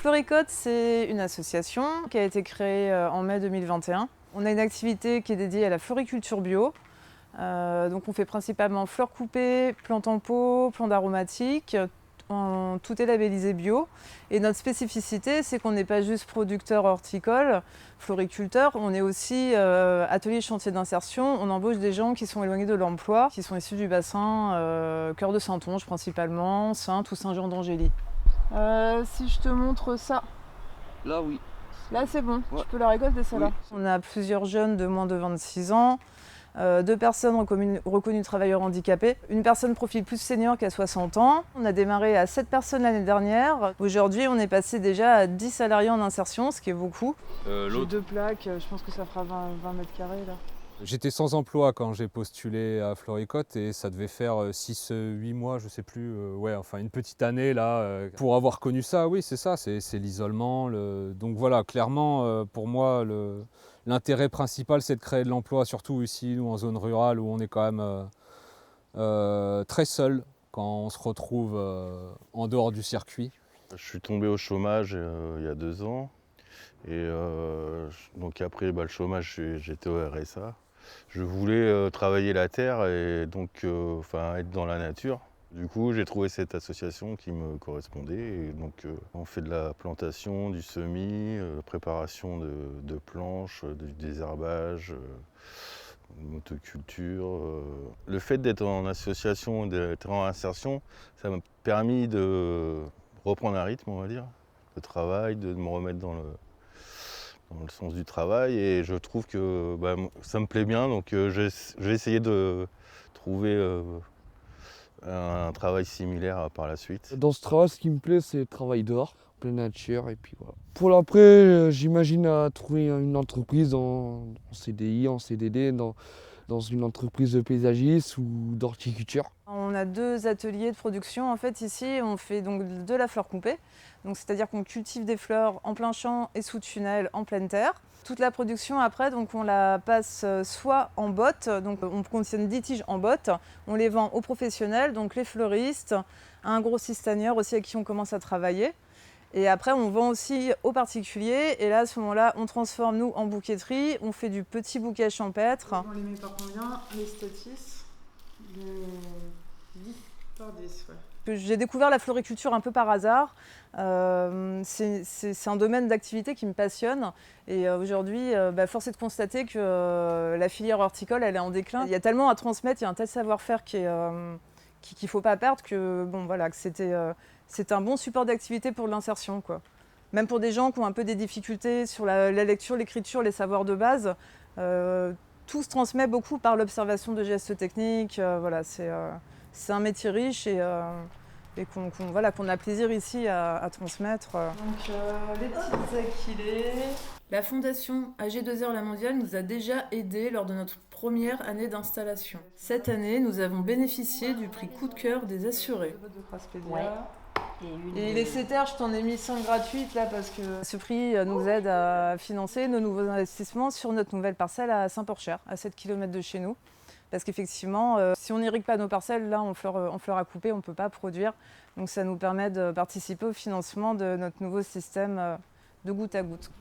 Floricote, c'est une association qui a été créée en mai 2021. On a une activité qui est dédiée à la floriculture bio. Donc on fait principalement fleurs coupées, plantes en pot, plantes aromatiques. Tout est labellisé bio. Et notre spécificité, c'est qu'on n'est pas juste producteur horticole, floriculteur, on est aussi atelier chantier d'insertion. On embauche des gens qui sont éloignés de l'emploi, qui sont issus du bassin Cœur de Saintonge principalement, Saintes ou Saint-Jean d'Angély. Si je te montre ça. Là, oui. Là, c'est bon, Ouais. tu peux la récolter, celle-là. Oui. On a plusieurs jeunes de moins de 26 ans, 2 personnes reconnues travailleurs handicapés, une personne profil plus senior qui a 60 ans. On a démarré à 7 personnes l'année dernière. Aujourd'hui, on est passé déjà à 10 salariés en insertion, ce qui est beaucoup. J'ai 2 plaques, je pense que ça fera 20 mètres carrés là. J'étais sans emploi quand j'ai postulé à Floricote et ça devait faire 6-8 mois, je sais plus, une petite année là. Pour avoir connu ça, oui, c'est ça, c'est l'isolement. Donc voilà, clairement, pour moi, l'intérêt principal, c'est de créer de l'emploi, surtout ici, nous, en zone rurale, où on est quand même très seul quand on se retrouve en dehors du circuit. Je suis tombé au chômage il y a 2 ans. Et donc après le chômage, j'étais au RSA. Je voulais travailler la terre et donc être dans la nature. Du coup, j'ai trouvé cette association qui me correspondait. Et donc, on fait de la plantation, du semis, préparation de planches, du désherbage, motoculture. Le fait d'être en association, d'être en insertion, ça m'a permis de reprendre un rythme, on va dire, de travail, de me remettre dans le sens du travail, et je trouve que ça me plaît bien, donc j'ai essayé de trouver un travail similaire par la suite. Dans ce travail, ce qui me plaît, c'est le travail dehors, en pleine nature, et puis voilà. Pour l'après, j'imagine à trouver une entreprise en CDI, en CDD, dans une entreprise de paysagisme ou d'horticulture. On a 2 ateliers de production. En fait, ici, on fait donc de la fleur coupée. Donc, c'est-à-dire qu'on cultive des fleurs en plein champ et sous tunnel, en pleine terre. Toute la production, après, donc, on la passe soit en botte, donc on contient 10 tiges en botte. On les vend aux professionnels, donc les fleuristes, à un grossiste tanneur aussi avec qui on commence à travailler. Et après, on vend aussi aux particuliers. Et là, à ce moment-là, on transforme, nous, en bouquetterie. On fait du petit bouquet champêtre. On les met par combien? Les statices de 10 par 10, ouais. J'ai découvert la floriculture un peu par hasard. C'est un domaine d'activité qui me passionne. Et aujourd'hui, force est de constater que la filière horticole, elle est en déclin. Il y a tellement à transmettre, il y a un tel savoir-faire qu'il ne faut pas perdre que c'est un bon support d'activité pour l'insertion, quoi. Même pour des gens qui ont un peu des difficultés sur la lecture, l'écriture, les savoirs de base, tout se transmet beaucoup par l'observation de gestes techniques. C'est un métier riche et qu'on a plaisir ici à transmettre. Donc les petites aquilées. La fondation AG2R La Mondiale nous a déjà aidés lors de notre première année d'installation. Cette année, nous avons bénéficié du prix coup de cœur des assurés. Ouais. Et les CTR, je t'en ai mis 5 gratuites là parce que ce prix nous aide à financer nos nouveaux investissements sur notre nouvelle parcelle à Saint-Porcher, à 7 km de chez nous. Parce qu'effectivement, si on n'irrigue pas nos parcelles, là en fleurs à couper, on ne peut pas produire. Donc ça nous permet de participer au financement de notre nouveau système de goutte à goutte.